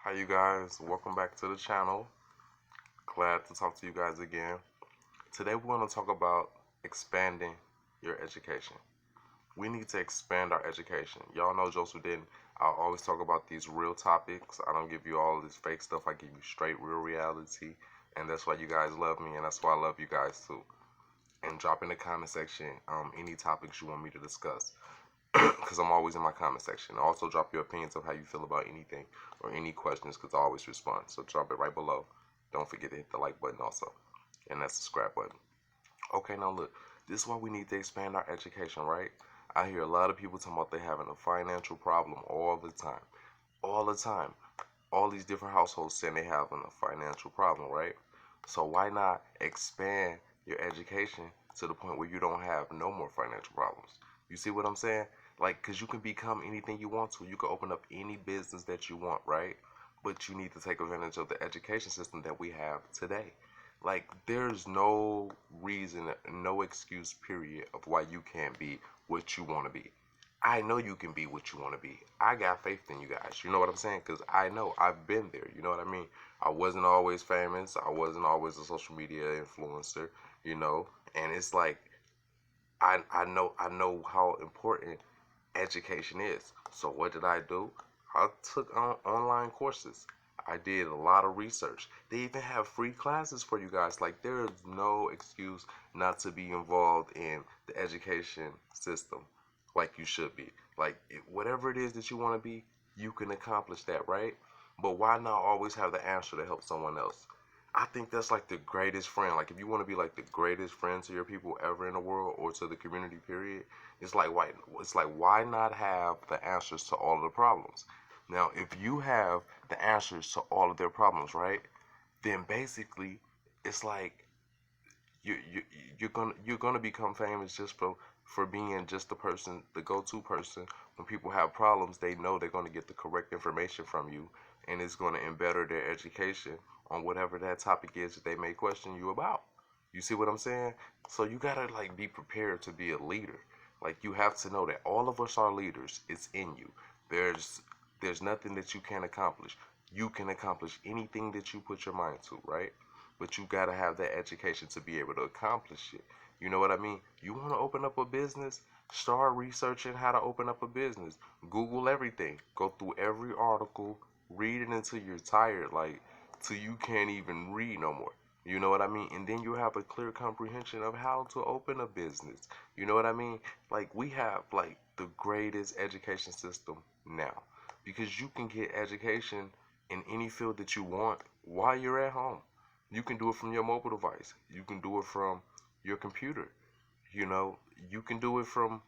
Hi you guys, welcome back to the channel. Glad to talk to you guys again. Today we're going to talk about expanding your education. We need to expand our education. Y'all know Joseph didn't. I always talk about these real topics. I don't give you all this fake stuff. I give you straight real reality. And that's why you guys love me, and that's why I love you guys too. And drop in the comment section any topics you want me to discuss. Because I'm always in my comment section. Also, drop your opinions of how you feel about anything or any questions, because I always respond. So drop it right below. Don't forget to hit the like button also, and that subscribe button. Okay, now look, this is why we need to expand our education, right? I hear a lot of people talking about they having a financial problem all the time, all the time. All these different households saying they having a financial problem, right? So why not expand your education to the point where you don't have no more financial problems? You see what I'm saying? Like, because you can become anything you want to. You can open up any business that you want, right? But you need to take advantage of the education system that we have today. Like, there's no reason, no excuse, period, of why you can't be what you want to be. I know you can be what you want to be. I got faith in you guys. You know what I'm saying? Because I know I've been there. You know what I mean? I wasn't always famous. I wasn't always a social media influencer. You know, and it's like I know how important education is. So what did I do? I took on online courses. I did a lot of research. They even have free classes for you guys. Like, there is no excuse not to be involved in the education system like you should be. Like, whatever it is that you want to be, you can accomplish that, right? But why not always have the answer to help someone else? I think that's like the greatest friend. Like, if you want to be like the greatest friend to your people ever in the world or to the community, period, it's like why not have the answers to all of the problems? Now, if you have the answers to all of their problems, right? Then basically, it's like you you you're gonna become famous just for being just the person, the go-to person. When people have problems, they know they're gonna get the correct information from you, and it's gonna embetter their education on whatever that topic is that they may question you about. You see what I'm saying? So you gotta like be prepared to be a leader. Like, you have to know that all of us are leaders. It's in you. There's there's nothing that you can't accomplish. You can accomplish anything that you put your mind to, right? But you gotta have that education to be able to accomplish it. You know what I mean? You want to open up a business? Start researching how to open up a business. Google everything. Go through every article. Read it until you're tired, like till you can't even read no more. You know what I mean? And then you have a clear comprehension of how to open a business. You know what I mean? Like, we have like the greatest education system now, because you can get education in any field that you want while you're at home. You can do it from your mobile device. You can do it from your computer. You know, you can do it from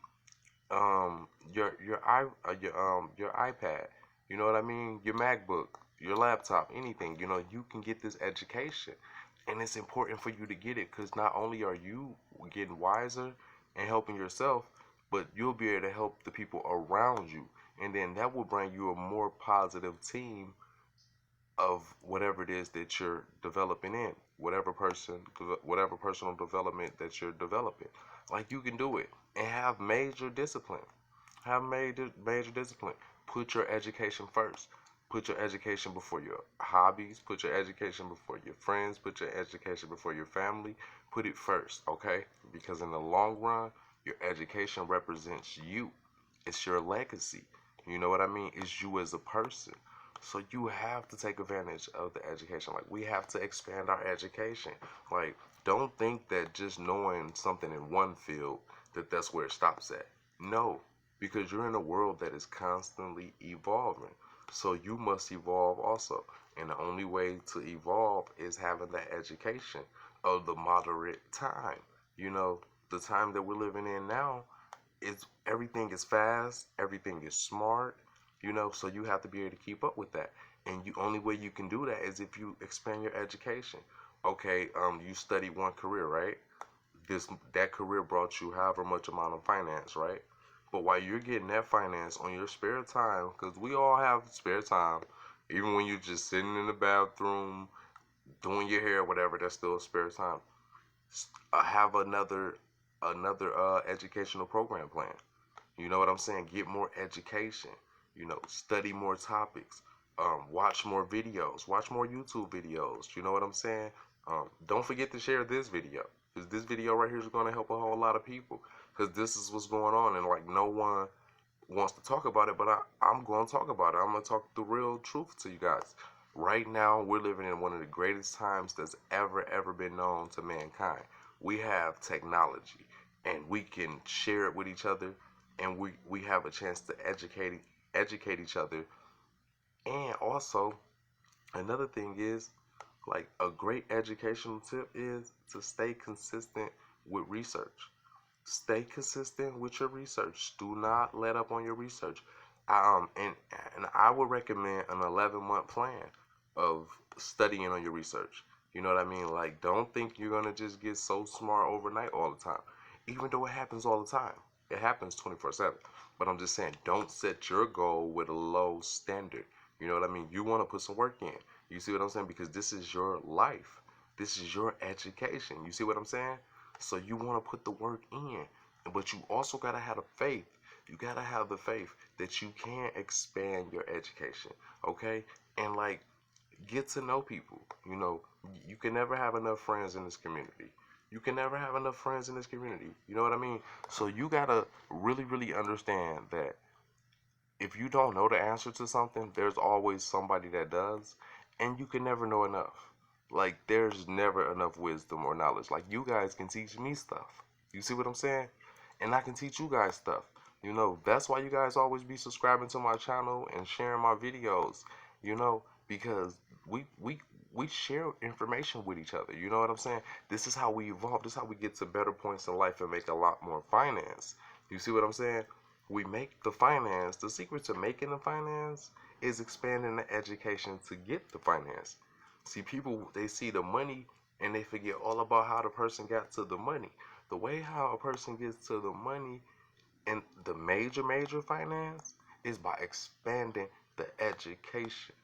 your iPad. You know what I mean? Your MacBook, your laptop, anything. You know, you can get this education, and it's important for you to get it, because not only are you getting wiser and helping yourself, but you'll be able to help the people around you, and then that will bring you a more positive team of whatever it is that you're developing in, whatever personal development that you're developing. Like, you can do it and have major discipline. Have major discipline. Put your education first. Put your education before your hobbies. Put your education before your friends. Put your education before your family. Put it first, okay? Because in the long run, your education represents you. It's your legacy. You know what I mean? It's you as a person. So you have to take advantage of the education. Like, we have to expand our education. Like, don't think that just knowing something in one field, that that's where it stops at. No, because you're in a world that is constantly evolving. So you must evolve also. And the only way to evolve is having that education of the moderate time. You know, the time that we're living in now, it's everything is fast, everything is smart, you know, so you have to be able to keep up with that. And you only way you can do that is if you expand your education. Okay, you study one career, right? That career brought you however much amount of finance, right? But while you're getting that finance on your spare time, because we all have spare time, even when you're just sitting in the bathroom doing your hair, whatever, that's still spare time. Have another educational program plan. You know what I'm saying? Get more education. You know, study more topics. Watch more videos, watch more YouTube videos. You know what I'm saying? Don't forget to share this video, because this video right here is going to help a whole lot of people, because this is what's going on, and like no one wants to talk about it, but I'm going to talk about it. I'm going to talk the real truth to you guys. Right now, we're living in one of the greatest times that's ever been known to mankind. We have technology, and we can share it with each other, and we have a chance to educate each other. And also, another thing is, like, a great educational tip is to stay consistent with research. Stay consistent with your research. Do not let up on your research. And I would recommend an 11-month plan of studying on your research. You know what I mean? Like, don't think you're gonna just get so smart overnight all the time. Even though it happens all the time, it happens 24/7. But I'm just saying, don't set your goal with a low standard. You know what I mean? You want to put some work in. You see what I'm saying? Because this is your life. This is your education. You see what I'm saying? So you want to put the work in, but you also got to have the faith. You got to have the faith that you can expand your education, okay? And like, get to know people. You know, you can never have enough friends in this community. You can never have enough friends in this community. You know what I mean? So you got to really understand that if you don't know the answer to something, there's always somebody that does, and you can never know enough. Like, there's never enough wisdom or knowledge. Like, you guys can teach me stuff. You see what I'm saying? And I can teach you guys stuff. You know, that's why you guys always be subscribing to my channel and sharing my videos, you know, because we share information with each other. You know what I'm saying? This is how we evolve. This is how we get to better points in life and make a lot more finance. You see what I'm saying? We make the finance. The secret to making the finance is expanding the education to get the finance. See, people, they see the money and they forget all about how the person got to the money. The way how a person gets to the money and the major finance is by expanding the education.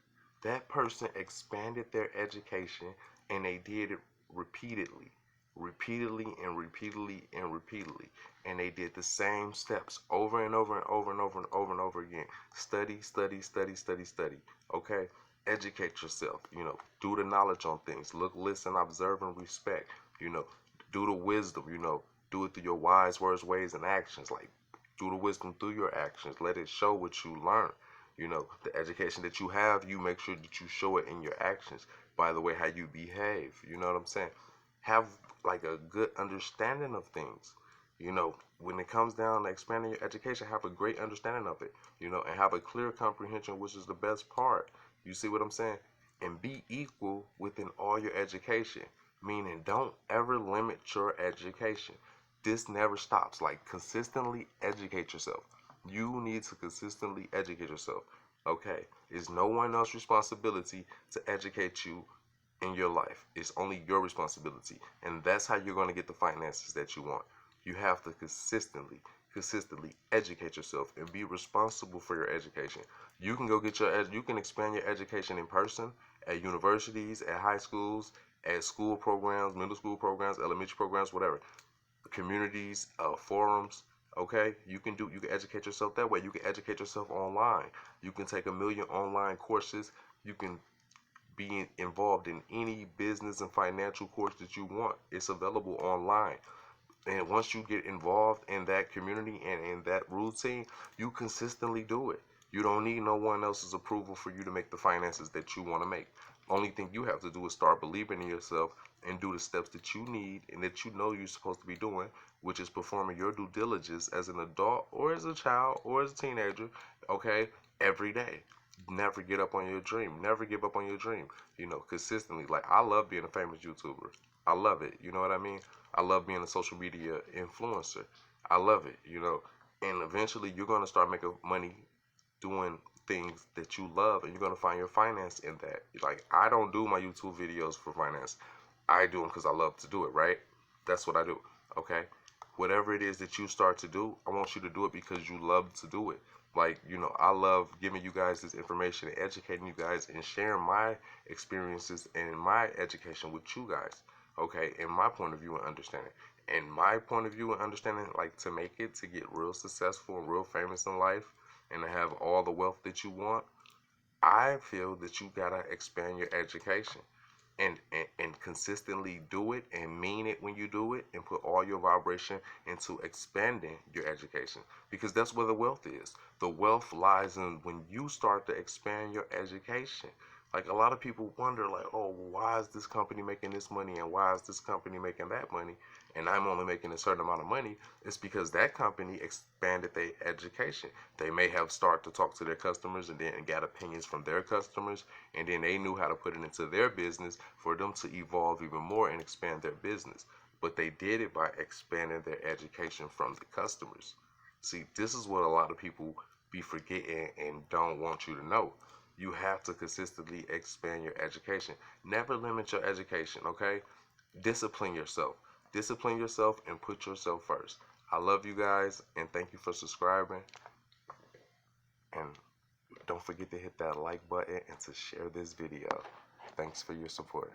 That person expanded their education, and they did it repeatedly, repeatedly, and they did the same steps over and over again. Study. Okay, educate yourself. You know, do the knowledge on things. Look, listen, observe, and respect. You know, do the wisdom. You know, do it through your wise words, ways, and actions. Like, do the wisdom through your actions. Let it show what you learn. You know, the education that you have, you make sure that you show it in your actions. By the way, how you behave. You know what I'm saying? Have like a good understanding of things. You know, when it comes down to expanding your education, have a great understanding of it. You know, and have a clear comprehension, which is the best part. You see what I'm saying? And be equal within all your education. Meaning, don't ever limit your education. This never stops. Like, consistently educate yourself. You need to consistently educate yourself. Okay? It's no one else's responsibility to educate you in your life. It's only your responsibility. And that's how you're going to get the finances that you want. You have to consistently educate yourself and be responsible for your education. You can go get you can expand your education in person, at universities, at high schools, at school programs, middle school programs, elementary programs, whatever, communities, forums. Okay, you can educate yourself that way. You can educate yourself online. You can take 1,000,000 online courses. You can be involved in any business and financial course that you want. It's available online. And once you get involved in that community and in that routine, you consistently do it. You don't need no one else's approval for you to make the finances that you want to make. Only thing you have to do is start believing in yourself and do the steps that you need and that you know you're supposed to be doing, which is performing your due diligence as an adult or as a child or as a teenager, okay, every day. Never get up on your dream. Never give up on your dream. You know, consistently. Like, I love being a famous YouTuber. I love it. You know what I mean? I love being a social media influencer. I love it, you know. And eventually you're going to start making money doing things that you love, and you're going to find your finance in that. Like, I don't do my YouTube videos for finance. I do them because I love to do it, right? That's what I do, okay? Whatever it is that you start to do, I want you to do it because you love to do it. Like, you know, I love giving you guys this information and educating you guys and sharing my experiences and my education with you guys. Okay, in my point of view and understanding. And my point of view and understanding, like, to make it, to get real successful and real famous in life and to have all the wealth that you want, I feel that you gotta expand your education and consistently do it and mean it when you do it and put all your vibration into expanding your education, because that's where the wealth is. The wealth lies in when you start to expand your education. Like, a lot of people wonder, like, oh, why is this company making this money and why is this company making that money and I'm only making a certain amount of money? It's because that company expanded their education. They may have started to talk to their customers and then got opinions from their customers, and then they knew how to put it into their business for them to evolve even more and expand their business. But they did it by expanding their education from the customers. See, this is what a lot of people be forgetting and don't want you to know. You have to consistently expand your education. Never limit your education, okay? Discipline yourself. Discipline yourself and put yourself first. I love you guys and thank you for subscribing. And don't forget to hit that like button and to share this video. Thanks for your support.